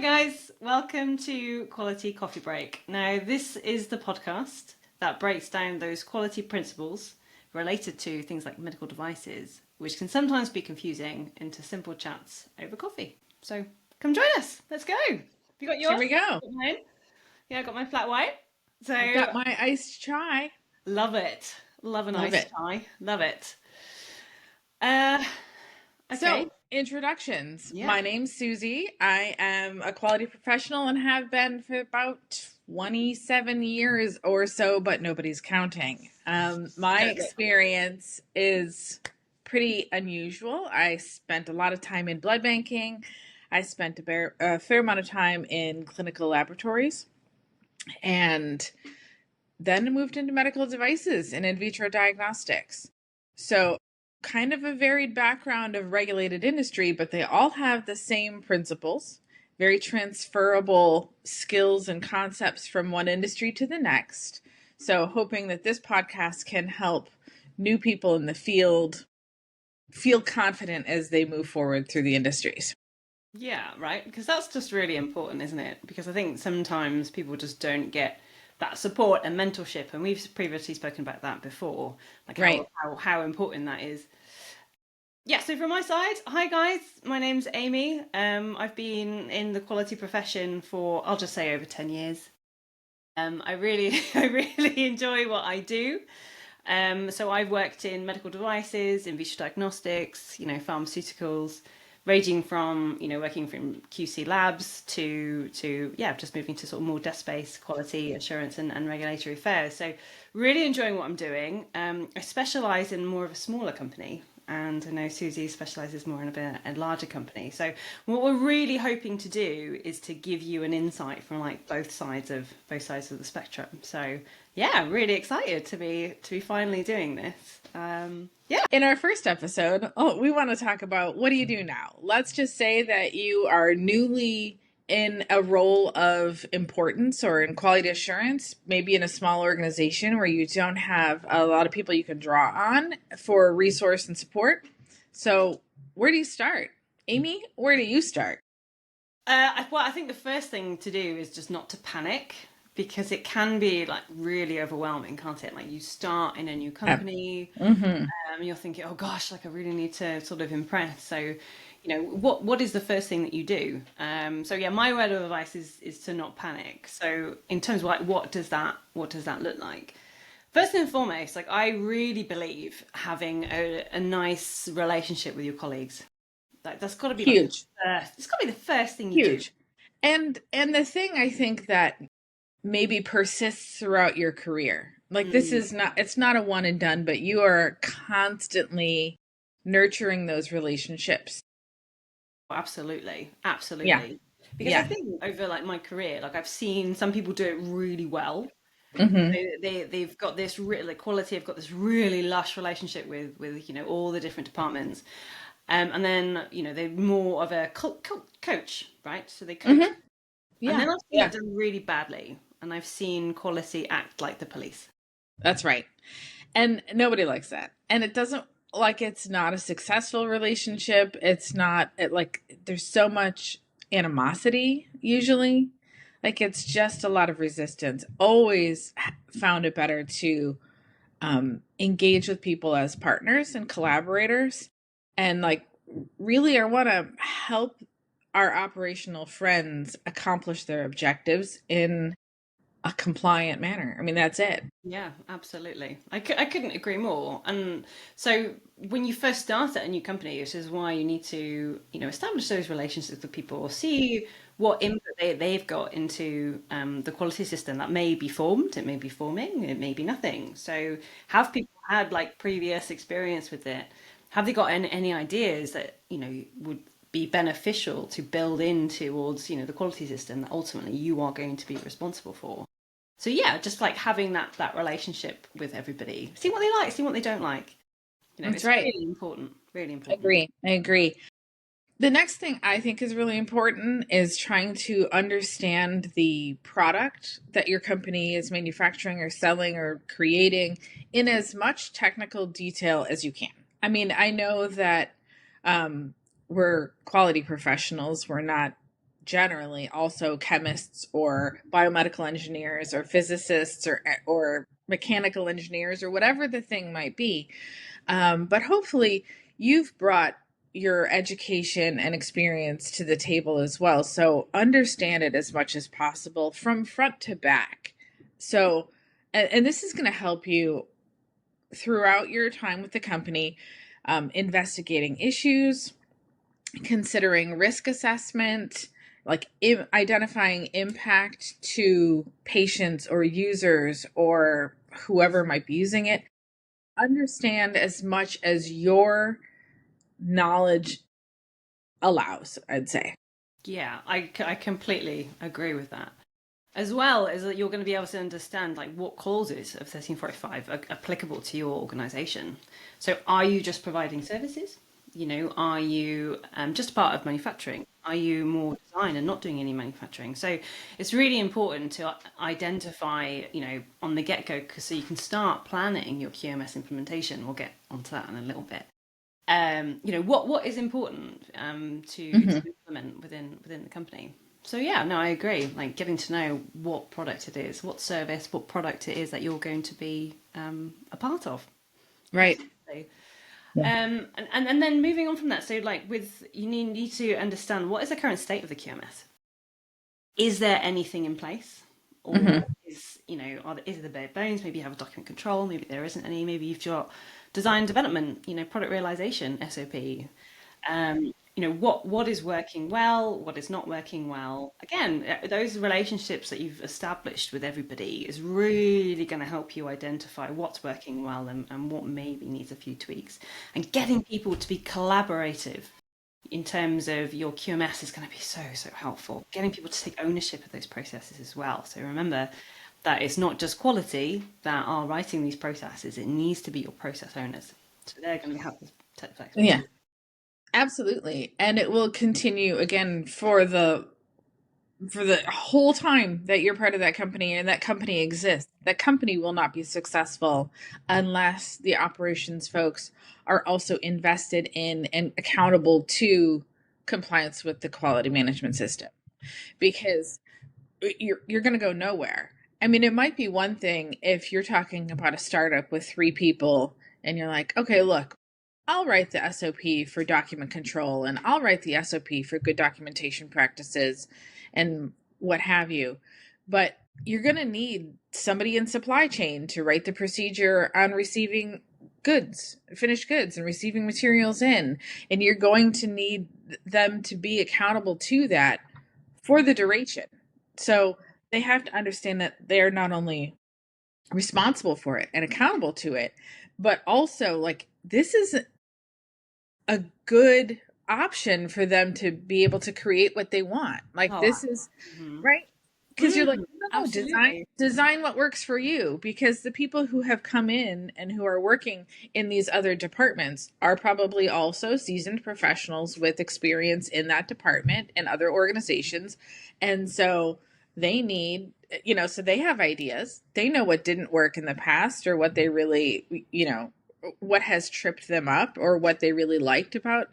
guys, welcome to Quality Coffee Break. Now, this is the podcast that breaks down those quality principles related to things like medical devices, which can sometimes be confusing, into simple chats over coffee. So come join us. Let's go. Have you got yours? Here we go. Got mine? Yeah, I got my flat white. So I've got my iced chai. love it. Love a Love nice it. chai. Love it. Uh, okay. So, introductions. Yeah. My name's Suzy. I am a quality professional and have been for about 27 years or so, but nobody's counting. My experience is pretty unusual. I spent a lot of time in blood banking. I spent a fair amount of time in clinical laboratories, and then moved into medical devices and in vitro diagnostics. So, kind of a varied background of regulated industry, but they all have the same principles, very transferable skills and concepts from one industry to the next. So, hoping that this podcast can help new people in the field feel confident as they move forward through the industries. Yeah, right. Because that's just really important, isn't it? Because I think sometimes people just don't get that support and mentorship, and we've previously spoken about that before, like Right. how important that is. Yeah, so from my side, hi guys, my name's Amy. I've been in the quality profession for, I'll just say, over 10 years. I really I really enjoy what I do. So I've worked in medical devices, in vitro diagnostics, pharmaceuticals, ranging from, working from QC labs to yeah, just moving to sort of more desk-based quality assurance and regulatory affairs. So really enjoying what I'm doing. I specialize in more of a smaller company, and I know Suzy specializes more in a larger company. So what we're really hoping to do is to give you an insight from like both sides of the spectrum. So yeah, I'm really excited to be finally doing this. Yeah. In our first episode, we want to talk about, what do you do now? Let's just say that you are newly in a role of importance or in quality assurance, maybe in a small organization where you don't have a lot of people you can draw on for resource and support. So where do you start? Amy, where do you start? Well, I think the first thing to do is just not to panic, because it can be like really overwhelming, can't it? Like you start in a new company, Mm-hmm. you're thinking, oh gosh, like I really need to sort of impress. So, what is the first thing that you do? So yeah, my word of advice is to not panic. So in terms of like what does that look like? First and foremost, like I really believe having a nice relationship with your colleagues. Like that's got to be like Huge, it's got to be the first thing you do. huge. And the thing I think that maybe persists throughout your career. Like this Mm. is not, it's not a one and done, but you are constantly nurturing those relationships. Absolutely, Yeah. absolutely. Because I Yeah. think over like my career, like I've seen some people do it really well. Mm-hmm. They've got this really quality. Have got this really lush relationship with all the different departments, and then they're more of a coach, right? So they coach, Mm-hmm. and Yeah. then I've seen Yeah. it done really badly, and I've seen quality act like the police. That's right. And nobody likes that. And it doesn't, like, it's not a successful relationship. It's not like there's so much animosity usually. Like it's just a lot of resistance. Always found it better to engage with people as partners and collaborators, and like really I want to help our operational friends accomplish their objectives in a compliant manner. I mean, that's it. Yeah, absolutely. I couldn't agree more. And so when you first start at a new company, which is why you need to, establish those relationships with people, see what input they've got into the quality system that may be formed, it may be forming, it may be nothing. So have people had like previous experience with it? Have they got any ideas that, would be beneficial to build in towards, the quality system that ultimately you are going to be responsible for? So yeah, just like having that relationship with everybody, see what they like, see what they don't like. That's It's right. really important, really I important. agree. I agree. The next thing I think is really important is trying to understand the product that your company is manufacturing or selling or creating in as much technical detail as you can. I mean, I know that we're quality professionals. We're not generally also chemists or biomedical engineers or physicists or mechanical engineers or whatever the thing might be. But hopefully you've brought your education and experience to the table as well. So understand it as much as possible from front to back. So, and this is going to help you throughout your time with the company, investigating issues, considering risk assessment, like identifying impact to patients or users or whoever might be using it. Understand as much as your knowledge allows, I'd say. Yeah, I completely agree with that. As well as that you're going to be able to understand like what clauses of 1345 are applicable to your organization. So are you just providing services? You know, are you just part of manufacturing? Are you more design and not doing any manufacturing? So it's really important to identify, you know, on the get-go, so you can start planning your QMS implementation. We'll get onto that in a little bit. You know, what is important to Mm-hmm. implement within the company. So yeah, no, I agree. Like getting to know what product it is, what service, what product it is that you're going to be a part of. Right. Absolutely. Yeah. And then moving on from that, so like with you need to understand what is the current state of the QMS. Is there anything in place, or Mm-hmm. is you know is it the bare bones? Maybe you have a document control. Maybe there isn't any. Maybe you've got design development, you know, product realization SOP. You know what is working well, what is not working well. Again, those relationships that you've established with everybody is really going to help you identify what's working well and what maybe needs a few tweaks. And getting people to be collaborative in terms of your QMS is going to be so helpful. Getting people to take ownership of those processes as well. So remember that it's not just quality that are writing these processes, it needs to be your process owners. So they're going to have the technical Yeah, expertise. absolutely. And it will continue again for the whole time that you're part of that company and that company exists. That company will not be successful unless the operations folks are also invested in and accountable to compliance with the quality management system, because you're going to go nowhere. I mean, it might be one thing if you're talking about a startup with 3 people and you're like, okay, look, I'll write the SOP for document control and I'll write the SOP for good documentation practices and what have you. But you're going to need somebody in supply chain to write the procedure on receiving goods, finished goods, and receiving materials in. And you're going to need them to be accountable to that for the duration. So they have to understand that they're not only responsible for it and accountable to it, but also like this is a good option for them to be able to create what they want. Like Oh, this is mhm. right, because you're like, no, Absolutely. design what works for you, because the people who have come in and who are working in these other departments are probably also seasoned professionals with experience in that department and other organizations. And so they need, so they have ideas. They know what didn't work in the past or what they really, what has tripped them up or what they really liked about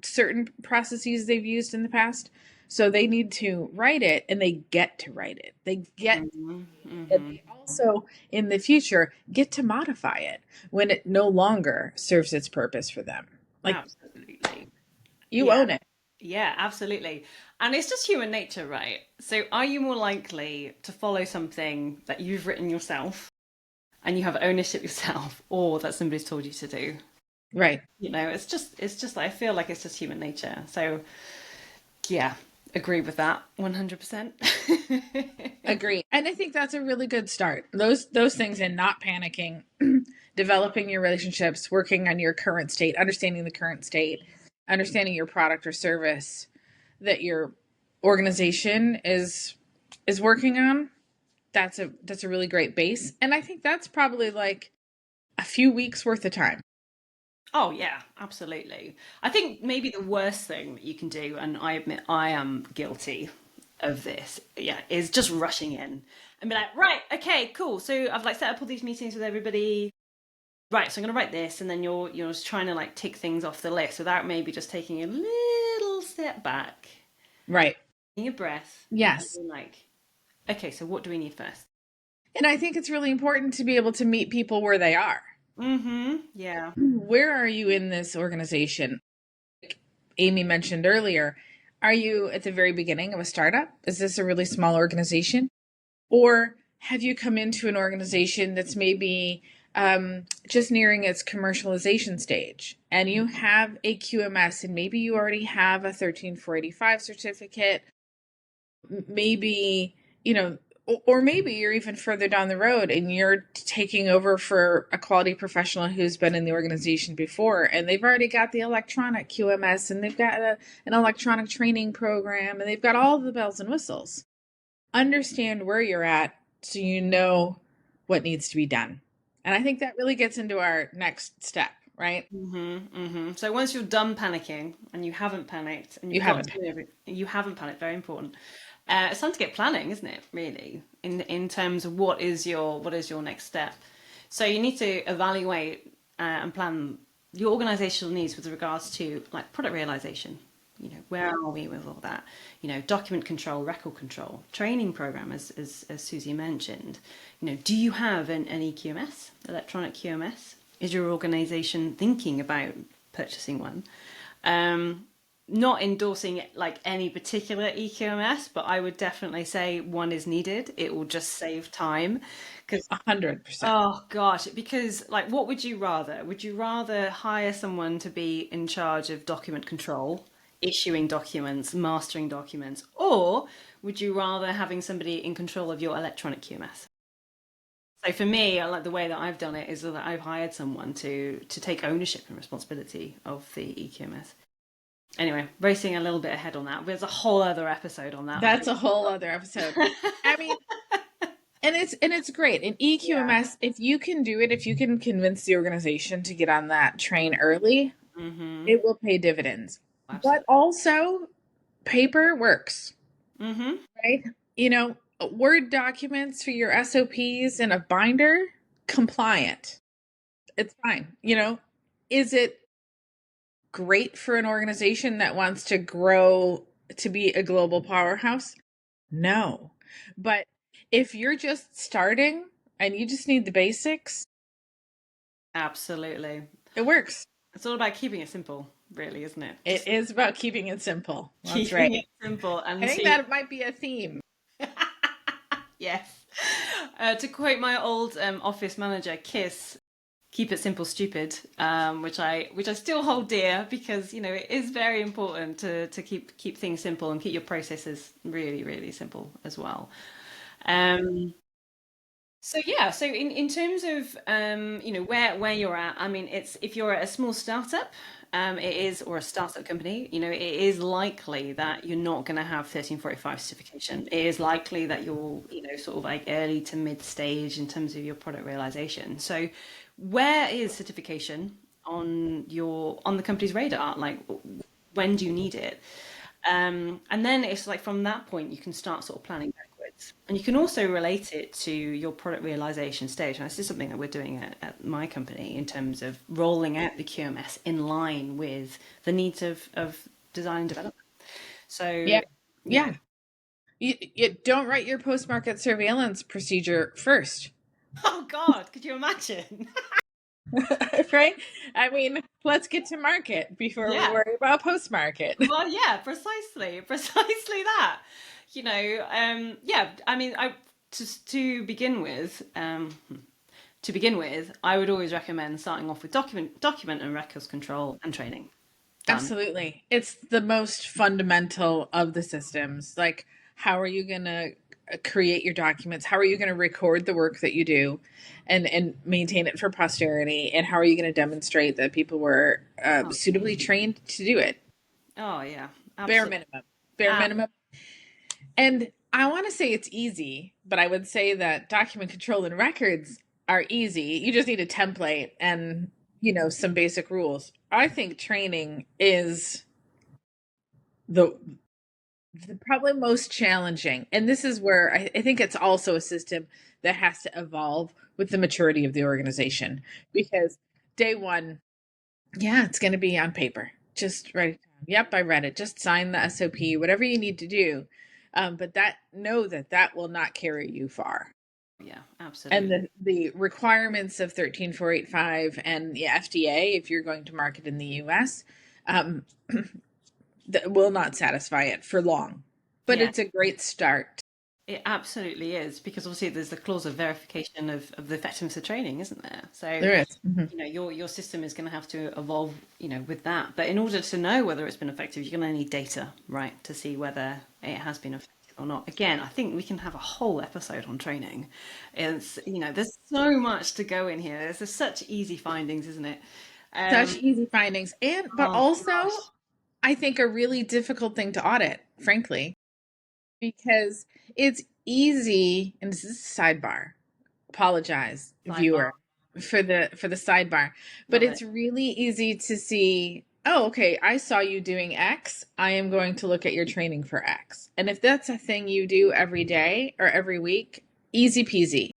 certain processes they've used in the past. So they need to write it, and they get to write it. They get, Hmm. and Hmm. they also in the future get to modify it when it no longer serves its purpose for them. Like, Absolutely. you Yeah. own it. Yeah, absolutely. And it's just human nature, right? So are you more likely to follow something that you've written yourself and you have ownership yourself, or that somebody's told you to do? Right. You know, it's just I feel like it's just human nature. So yeah, agree with that 100%. Agree. And I think that's a really good start. Those things, and not panicking, developing your relationships, working on your current state, understanding the current state, understanding your product or service that your organization is working on. That's a really great base. And I think that's probably like a few weeks worth of time. Oh yeah, absolutely. I think maybe the worst thing that you can do, and I admit I am guilty of this, yeah, is just rushing in and be like, right, okay, cool. So I've like set up all these meetings with everybody. Right, so I'm gonna write this, and then you're just trying to like tick things off the list without maybe just taking a little step back. Right. taking a breath and Yes. being like, okay, so what do we need first? And I think it's really important to be able to meet people where they are. Mm-hmm. Yeah. Where are you in this organization? Like Amy mentioned earlier, are you at the very beginning of a startup? Is this a really small organization? Or have you come into an organization that's maybe just nearing its commercialization stage and you have a QMS and maybe you already have a 13485 certificate? Maybe, you know, or maybe you're even further down the road and you're taking over for a quality professional who's been in the organization before and they've already got the electronic QMS and they've got an electronic training program and they've got all the bells and whistles. Understand where you're at so you know what needs to be done. And I think that really gets into our next step, right? Mm-hmm. Mm-hmm. So once you're done panicking and you haven't panicked and You you've got haven't. to do everything, you haven't panicked, very important. It's time to get planning, isn't it? Really, in terms of what is your next step. So you need to evaluate and plan your organizational needs with regards to like product realization. Where are we with all that? Document control, record control, training program, as Susie mentioned. Do you have an EQMS, electronic QMS? Is your organization thinking about purchasing one? Not endorsing like any particular EQMS, but I would definitely say one is needed. It will just save time. Because, 100%. oh gosh, because like, what would you rather? Would you rather hire someone to be in charge of document control, issuing documents, mastering documents, or would you rather having somebody in control of your electronic QMS? So for me, I like the way that I've done it is that I've hired someone to take ownership and responsibility of the EQMS. Anyway, racing a little bit ahead on that. There's a whole other episode on that. That's a whole other episode. I mean, and it's great. In Yeah. EQMS, if you can do it, if you can convince the organization to get on that train early, Mm-hmm. it will pay dividends. But Absolutely. also, paper works, Mm-hmm. right? You know, Word documents for your SOPs in a binder, compliant. It's fine. Is it great for an organization that wants to grow to be a global powerhouse? No. But if you're just starting and you just need the basics, Absolutely. it works. It's all about keeping it simple, really, isn't it? It Just is about keeping it simple. That's keeping right. it simple I and think to that might be a theme. yes. To quote my old office manager, Kiss, keep it simple, stupid, which I still hold dear because it is very important to keep things simple and keep your processes really really simple as well. Um, so yeah, so in terms of where you're at, I mean, it's if you're at a small startup, it is or a startup company, it is likely that you're not going to have 1345 certification. It is likely that you're sort of like early to mid stage in terms of your product realization. So where is certification on the company's radar? Like when do you need it? And then it's like from that point you can start sort of planning backwards, and you can also relate it to your product realization stage. And this is something that we're doing at my company in terms of rolling out the QMS in line with the needs of design and development. So Yeah. yeah. Yeah. You don't write your post market surveillance procedure first, Oh God, could you imagine? right? I mean, let's get to market before we Yeah. worry about post market. Well, yeah, precisely, precisely that. Yeah. I mean, to begin with, I would always recommend starting off with document and records control and training. Done. Absolutely. It's the most fundamental of the systems. Like, how are you going to create your documents? How are you going to record the work that you do and maintain it for posterity? And how are you going to demonstrate that people were Oh, suitably trained to do it? oh yeah, Bare absolutely. minimum. Bare minimum. And I want to say it's easy, but I would say that document control and records are easy. You just need a template and, some basic rules. I think training is the probably most challenging. And this is where I think it's also a system that has to evolve with the maturity of the organization. Because day one, yeah, it's going to be on paper. Just write it down. Yep, I read it. Just sign the SOP, whatever you need to do. But that know that that will not carry you far. Yeah, And absolutely. the requirements of 13485 and the FDA, if you're going to market in the US, um, that will not satisfy it for long. But Yeah, it's a great start. it absolutely is, because obviously there's the clause of verification of the effectiveness of training, isn't there? So, There is. your system is going to have to evolve, with that. But in order to know whether it's been effective, you're going to need data, right, to see whether it has been effective or not. Again, I think we can have a whole episode on training. There's so much to go in here. There's such easy findings, isn't it? Such Um, easy findings. And, but oh also, gosh, I think a really difficult thing to audit, frankly, because it's easy, and this is a sidebar. Apologize, sidebar, viewer, for the sidebar. But love it. it's really easy to see, oh, okay, I saw you doing X. I am going to look at your training for X. And if that's a thing you do every day or every week, easy peasy.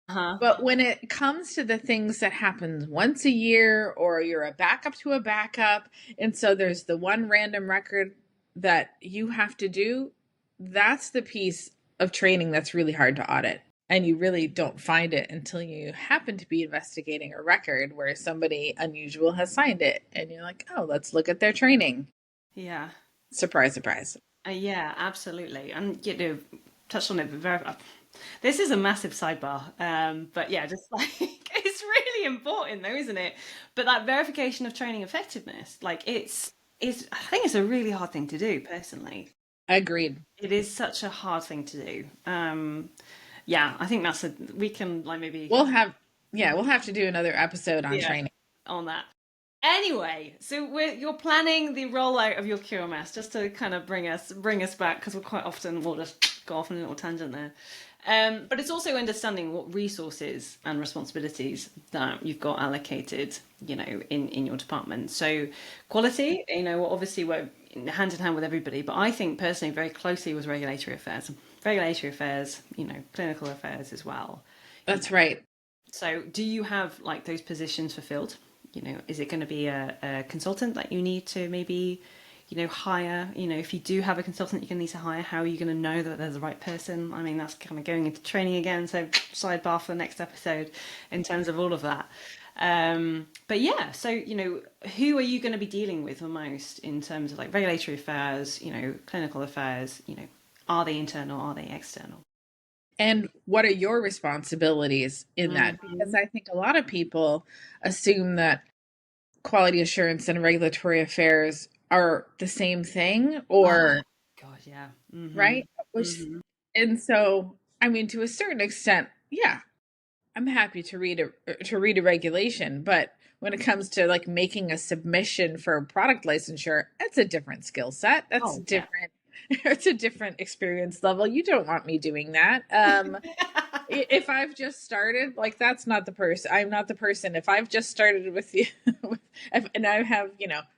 Uh-huh. But when it comes to the things that happen once a year, or you're a backup to a backup, and so there's the one random record that you have to do, that's the piece of training that's really hard to audit. And you really don't find it until you happen to be investigating a record where somebody unusual has signed it. And you're like, oh, let's look at their training. Yeah. Surprise, surprise. Yeah, absolutely. And touched on it, but this is a massive sidebar. But yeah, just like it's really important though, isn't it? But that verification of training effectiveness, like I think it's a really hard thing to do personally. Agreed. It is such a hard thing to do. Yeah, I think we can like maybe We'll have, yeah, we'll have to do another episode on yeah training. on that. Anyway, so you're planning the rollout of your QMS, just to kind of bring us back, because we'll just go off on a little tangent there. But it's also understanding what resources and responsibilities that you've got allocated, in your department. So quality, obviously we're hand in hand with everybody, but I think personally very closely with regulatory affairs, clinical affairs as well. You know, That's right. so do you have like those positions fulfilled? Is it going to be a consultant that you need to maybe, hire? If you do have a consultant you're going to need to hire, how are you going to know that there's the right person? I mean, that's kind of going into training again. So sidebar for the next episode in terms of all of that. But yeah, so, who are you going to be dealing with the most in terms of like regulatory affairs, clinical affairs, are they internal? Are they external? And what are your responsibilities in that? Because Mhm. I think a lot of people assume that quality assurance and regulatory affairs are the same thing, Oh, or God, yeah. Hmm. right? Which, Hmm. and so, I mean, to a certain extent, yeah, I'm happy to read a regulation, but when it comes to like making a submission for a product licensure, that's a different skill set. That's Oh, yeah. different. It's a different experience level. You don't want me doing that. If I've just started, like that's not the person. I'm not the person. If I've just started with you, and I have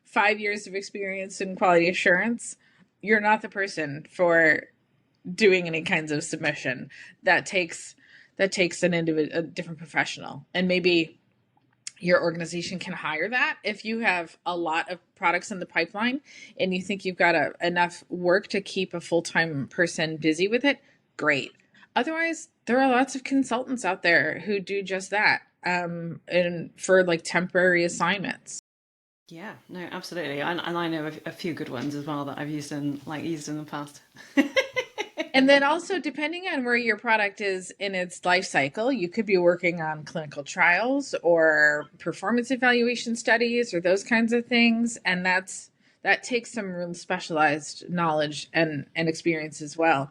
5 years of experience in quality assurance, you're not the person for doing any kinds of submission. That takes a different professional, and maybe your organization can hire that if you have a lot of products in the pipeline and you think you've got enough work to keep a full-time person busy with it. Great. Otherwise, there are lots of consultants out there who do just that, and for like temporary assignments. Yeah, no, absolutely. And I know a few good ones as well that I've used in the past. And then also, depending on where your product is in its life cycle, you could be working on clinical trials or performance evaluation studies or those kinds of things. And that takes some real specialized knowledge and experience as well.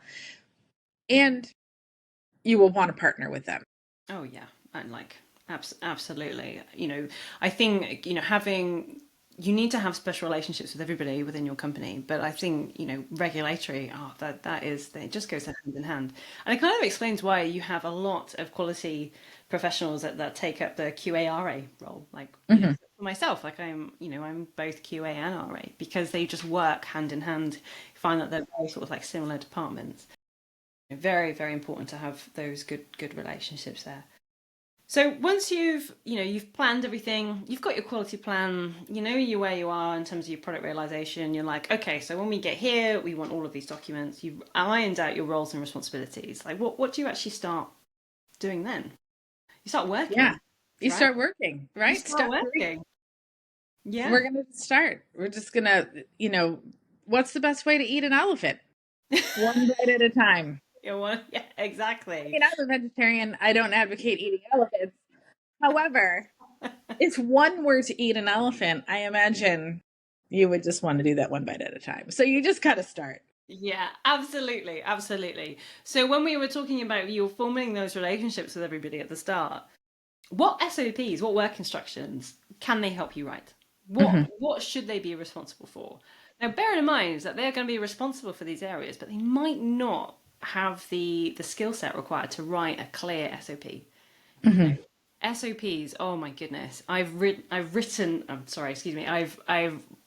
And you will want to partner with them. Oh yeah, and like absolutely. I think having you need to have special relationships with everybody within your company, but I think regulatory. Oh, that it just goes hand in hand, and it kind of explains why you have a lot of quality professionals that take up the QARA role. Like Mhm. for myself, like I'm both QA and RA because they just work hand in hand. Find that they're very sort of like similar departments. Very, very important to have those good relationships there. So once you've planned everything, you've got your quality plan, you know you where you are in terms of your product realization. You're like, okay, so when we get here, we want all of these documents. You've ironed out your roles and responsibilities. Like, what do you actually start doing then? You start Yeah. working, You right? start working, You right? start Step three. working. We're Yeah. going to start. We're just going to, what's the best way to eat an elephant? One bite at a time. Yeah, I exactly. mean, I'm a vegetarian. I don't advocate eating elephants. However, if one were to eat an elephant, I imagine you would just want to do that one bite at a time. So you just got to start. Yeah, absolutely, absolutely. So when we were talking about you forming those relationships with everybody at the start, what SOPs, what work instructions can they help you write? Hmm. What should they be responsible for? Now, bearing in mind that they're going to be responsible for these areas, but they might not have the skill set required to write a clear SOP. You know, Hmm. SOPs. Oh my goodness, I've written. I'm sorry, excuse me. I've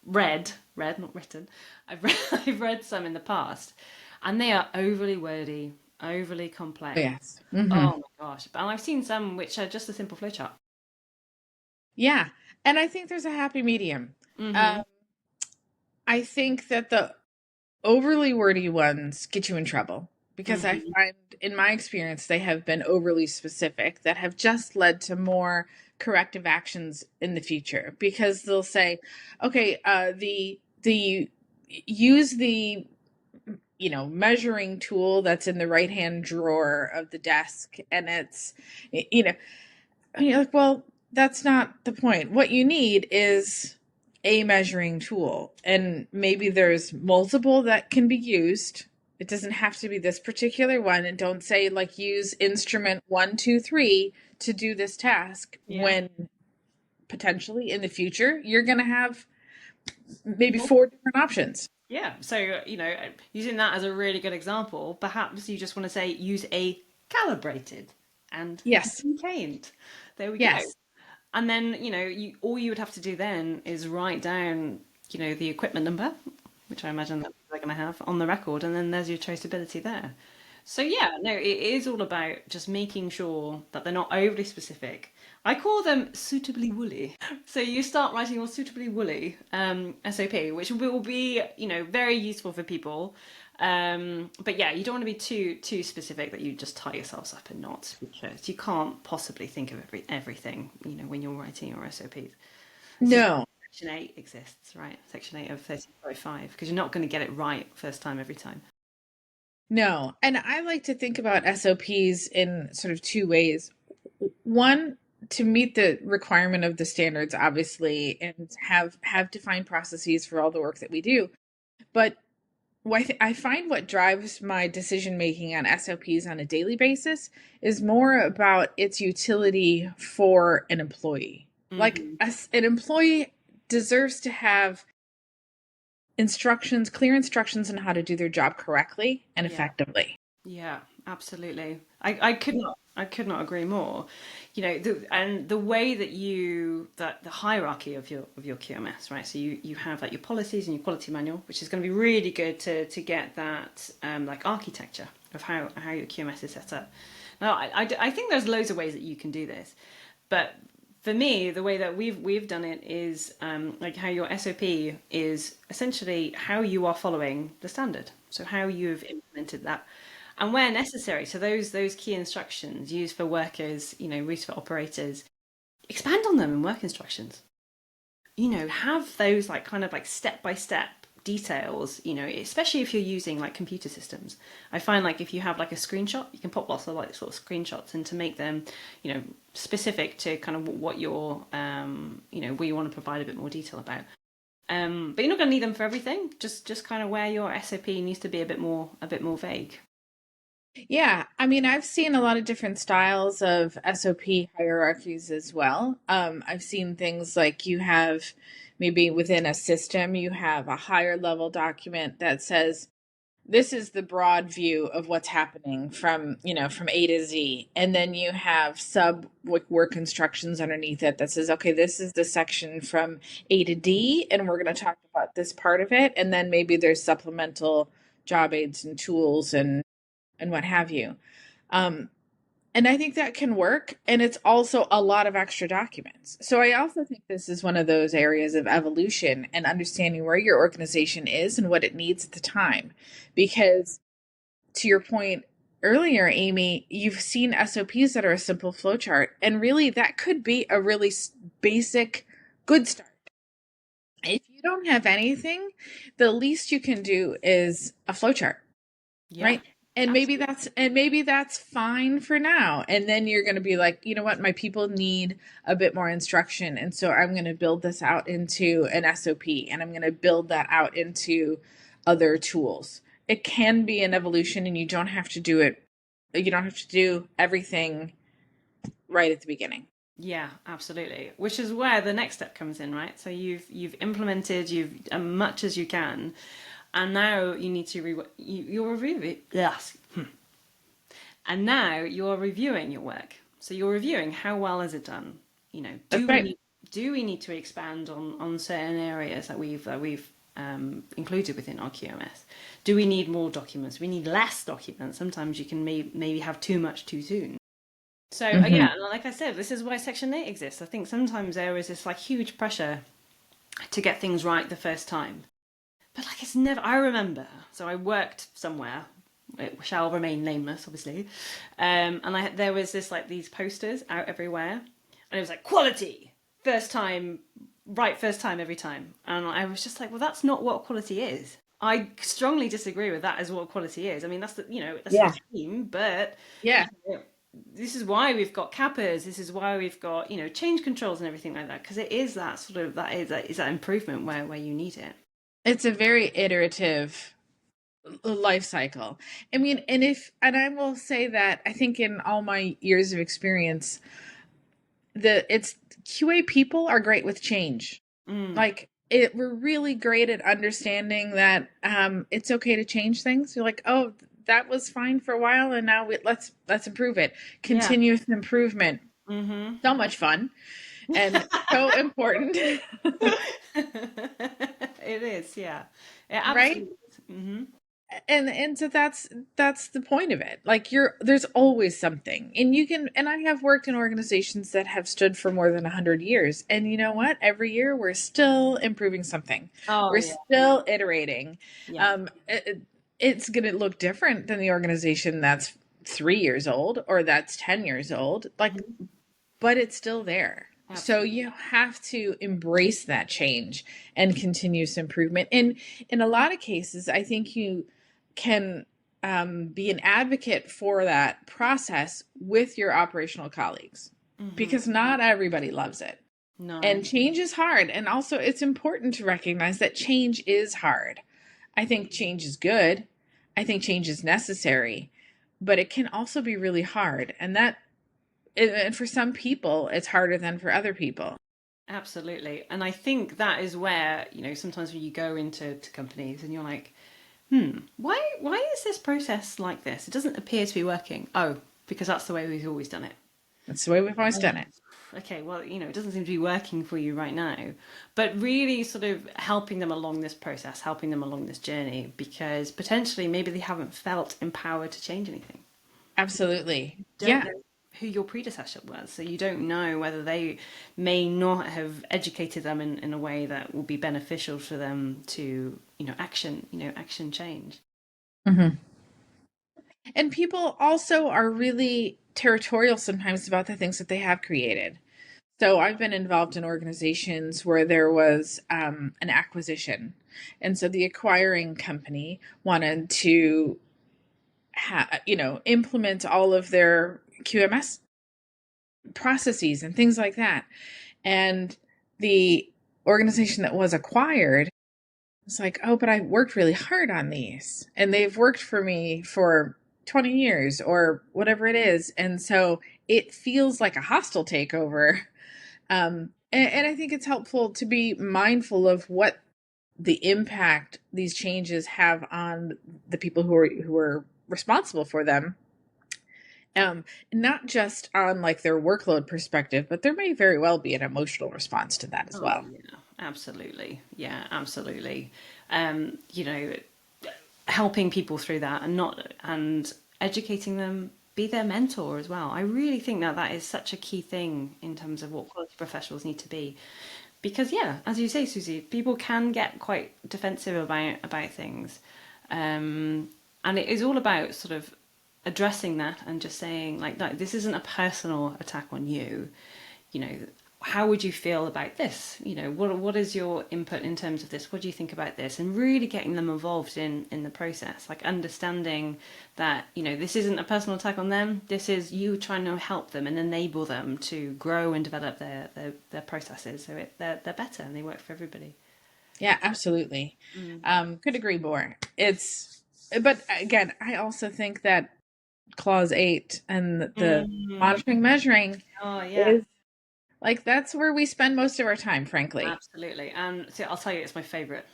read, not written. I've read some in the past, and they are overly wordy, overly Oh, complex. yes. Hmm. Oh my gosh! And I've seen some which are just a simple flowchart. Yeah. And I think there's a happy medium. Mm-hmm. Um, I think that the overly wordy ones get you in trouble because I Mm-hmm. find, in my experience, they have been overly specific that have just led to more corrective actions in the future because they'll say, okay, the use the measuring tool that's in the right hand drawer of the desk and it's you know and you're like, well, that's not the point. What you need is a measuring tool. And maybe there's multiple that can be used. It doesn't have to be this particular one. And don't say, like, use instrument 1, 2, 3 to do this task Yeah. when potentially in the future you're going to have maybe Well, 4 different options. yeah. So, using that as a really good example, perhaps you just want to say use a calibrated and Yes. maintained. There we go. Yes. And then, all you would have to do then is write down, the equipment number, which I imagine that they're going to have on the record, and then there's your traceability there. So yeah, no, it is all about just making sure that they're not overly specific. I call them suitably woolly. So you start writing your suitably woolly SOP, which will be, very useful for people. But yeah, you don't want to be too specific that you just tie yourselves up in knots because you can't possibly think of everything, when you're writing your SOPs. This is No. Section 8 exists, right? Section 8 of 13.5, because you're not going to get it right first time every time. No. And I like to think about SOPs in sort of two ways. One, to meet the requirement of the standards, obviously, and have defined processes for all the work that we do. But I find what drives my decision making on SOPs on a daily basis is more about its utility for an employee. Like Hmm. an employee deserves to have clear instructions on how to do their job correctly and Yeah. effectively. Yeah, absolutely. I could not agree more. And the way that the hierarchy of your QMS, right? So you have like your policies and your quality manual, which is going to be really good to get that like architecture of how your QMS is set up. Now, I think there's loads of ways that you can do this, but for me, the way that we've done it is like how your SOP is essentially how you are following the standard. So how you've implemented that, and where necessary. So those key instructions used for workers, used for operators, expand on them in work instructions. Have those like kind of like step by step details, especially if you're using like computer systems. I find like if you have like a screenshot, you can pop lots of like sort of screenshots and to make them, specific to kind of what you're, where you want to provide a bit more detail about. But you're not going to need them for everything. Just kind of where your SOP needs to be a bit more vague. Yeah, I mean, I've seen a lot of different styles of SOP hierarchies as well. I've seen things like you have maybe within a system, you have a higher level document that says, this is the broad view of what's happening from A to Z. And then you have work instructions underneath it that says, okay, this is the section from A to D, and we're going to talk about this part of it. And then maybe there's supplemental job aids and tools and what have you. Um, And I think that can work. And it's also a lot of extra documents. So I also think this is one of those areas of evolution and understanding where your organization is and what it needs at the time. Because to your point earlier, Amy, you've seen SOPs that are a simple flowchart. And really, that could be a really basic good start. If you don't have anything, the least you can do is a flowchart, Yeah, right? And absolutely. maybe that's fine for now. And then you're going to be like, you know what, my people need a bit more instruction, and so I'm going to build this out into an SOP, and I'm going to build that out into other tools. It can be an evolution, and you don't have to do it. You don't have to do everything right at the beginning. Yeah, absolutely. Which is where the next step comes in, right? So you've implemented you've as much as you can, and now you need to you're reviewing. Yes, and now you're reviewing your work. So you're reviewing how well is it done. You know, That's right. do we need to expand on certain areas that we've included within our QMS? Do we need more documents? We need less documents. Sometimes you can maybe have too much too soon. So Mm-hmm. yeah, like I said, this is why Section 8 exists. I think sometimes there is this like huge pressure to get things right the first time. But like it's never I remember. So I worked somewhere. It shall remain nameless, obviously. And there was this like these posters out everywhere, and it was like quality first time, right first time every time. And I was just like, well, that's not what quality is. I strongly disagree with that as what quality is. I mean, that's the that's the Yeah. theme, but Yeah. this is why we've got CAPAs. This is why we've got change controls and everything like that, because it is that sort of that improvement where you need it. It's a very iterative life cycle. I mean, and I will say that I think in all my years of experience, it's QA people are great with change. Mm, Like we're really great at understanding that it's okay to change things. You're like, oh, that was fine for a while, and now let's improve it. yeah. Continuous improvement, Mm-hmm. so much fun and so important, It is, yeah. It right? absolutely is. Mm-hmm. And so that's the point of it. Like there's always something, and you can, and I have worked in organizations that have stood for more than 100 years, and you know what, every year we're still improving something, Oh we're yeah, still iterating. yeah. It's going to look different than the organization that's 3 years old or that's 10 years old, like, Mhm. but it's still there. So Absolutely. you have to embrace that change and continuous improvement. And in a lot of cases, I think you can be an advocate for that process with your operational colleagues, Mm-hmm. because not everybody loves it. No. And change is hard. And also, it's important to recognize that change is hard. I think change is good. I think change is necessary, but it can also be really hard. And for some people, it's harder than for other people. Absolutely. And I think that is where, sometimes when you go into companies and you're like, why is this process like this? It doesn't appear to be working. Oh, because that's the way we've always done it. That's the way we've always done it. Okay, well, it doesn't seem to be working for you right now. But really sort of helping them along this process, helping them along this journey, because potentially maybe they haven't felt empowered to change anything. Absolutely. Don't Yeah. know who your predecessor was, so you don't know whether they may not have educated them in a way that will be beneficial for them to, action change. Hmm. And people also are really territorial sometimes about the things that they have created. So I've been involved in organizations where there was an acquisition. And so the acquiring company wanted to implement all of their QMS processes and things like that. And the organization that was acquired was like, oh, but I worked really hard on these, and they've worked for me for 20 years or whatever it is. And so it feels like a hostile takeover. And I think it's helpful to be mindful of what the impact these changes have on the people who are responsible for them, not just on like their workload perspective, but there may very well be an emotional response to that as Oh well. yeah, absolutely. Yeah, absolutely. You know, helping people through that and not and educating them be their mentor as well. I really think that that is such a key thing in terms of what quality professionals need to be. Because yeah, as you say, Susie, people can get quite defensive about things, and it is all about sort of addressing that and just saying like, no, this isn't a personal attack on you. You know, how would you feel about this? You know, what is your input in terms of this? What do you think about this? And really getting them involved in the process, like understanding that, you know, this isn't a personal attack on them. This is you trying to help them and enable them to grow and develop their processes so they're better and they work for everybody. Yeah, absolutely. Could agree more. But again, I also think that clause 8 and the Mm. monitoring measuring Oh yeah, is like, that's where we spend most of our time, frankly. absolutely. And see, I'll tell you, it's my favorite.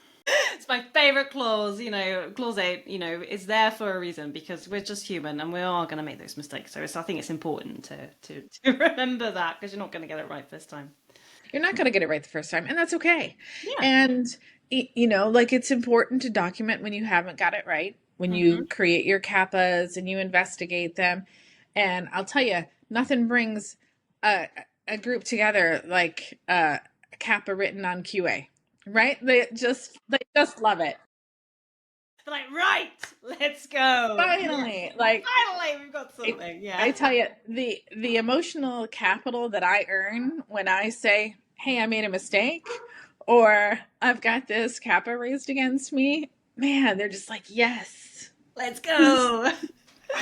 It's my favorite clause. You know, clause 8. You know, is there for a reason because we're just human and we are going to make those mistakes. So I think it's important to remember that because you're not going to get it right first time. You're not going to get it right the first time, and that's okay. Yeah. And like, it's important to document when you haven't got it right, when Hmm. you create your kappas and you investigate them. And I'll tell you, nothing brings a group together like a kappa written on QA, right? They just love it. They're like, right, let's go. Finally, like, Finally, we've got I, something. Yeah. I tell you, the emotional capital that I earn when I say, "Hey, I made a mistake," or "I've got this kappa raised against me," man, they're just like, "Yes, Let's this is go.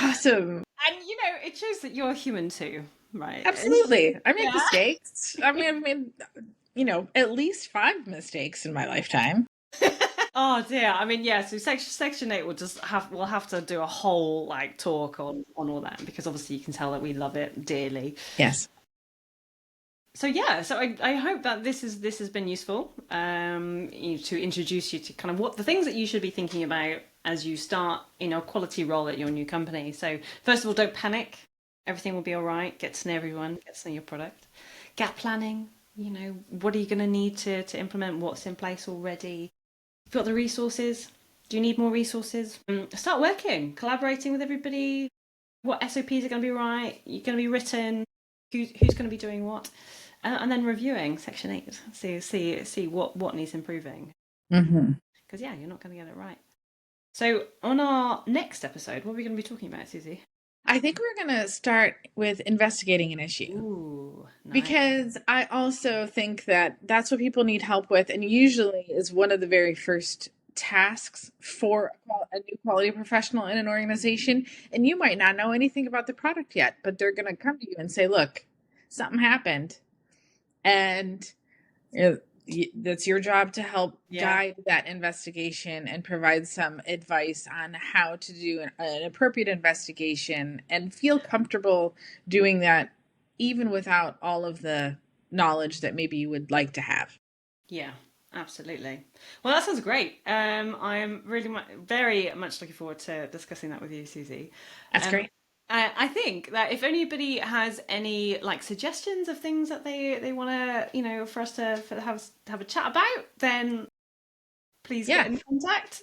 awesome." And you know, it shows that you're human too, right? Absolutely, I make Yeah. mistakes. I mean, I've made at least 5 mistakes in my lifetime. Oh dear. I mean, yeah. So section 8 will just have we'll have to do a whole like talk on all that because obviously you can tell that we love it dearly. Yes, So yeah. So I hope that this has been useful. To introduce you to kind of what the things that you should be thinking about as you start a quality role at your new company. So first of all, don't panic. Everything will be all right. Get to know everyone. Get to know your product. Gap planning. You know, what are you going to need to implement? What's in place already? You've got the resources. Do you need more resources? Start working, collaborating with everybody. What SOPs are going to be right? You're going to be written. Who's going to be doing what? And then reviewing section 8. See what needs improving. hmm Because yeah, you're not going to get it right. So on our next episode, what are we going to be talking about, Susie? I think we're going to start with investigating an issue. Ooh, nice. Because I also think that that's what people need help with, and usually is one of the very first tasks for a new quality professional in an organization. And you might not know anything about the product yet, but they're going to come to you and say, "Look, something happened," and that's your job to help Yeah, guide that investigation and provide some advice on how to do an appropriate investigation and feel comfortable doing that even without all of the knowledge that maybe you would like to have. yeah, absolutely. Well, that sounds great. I'm really very much looking forward to discussing that with you, Susie. That's Um, great. I think that if anybody has any like suggestions of things that they want to, for us to have a chat about, then please get Yeah, in contact.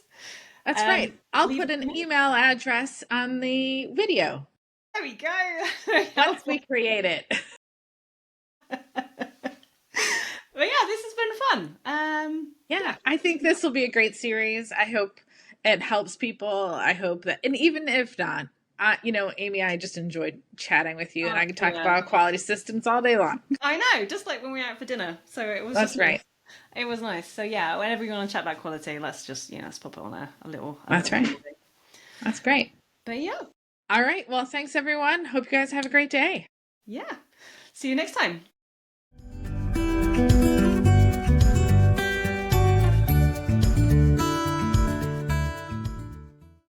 that's right. I'll Leave a put an comment. email address on the video There we go. Very once we helpful. create it. But yeah, this has been fun. Yeah, Yeah. I think this will be a great series. I hope it helps people. I hope that, and even if not, Amy, I just enjoyed chatting with you, and Oh, I could talk yeah. about quality systems all day long. I know, just like when we were out for dinner. So it was just That's nice. right. It was nice. So yeah, whenever you want to chat about quality, let's just let's pop it on a That's little right. movie. That's great. But yeah, All right. Well, thanks everyone. Hope you guys have a great day. yeah. See you next time.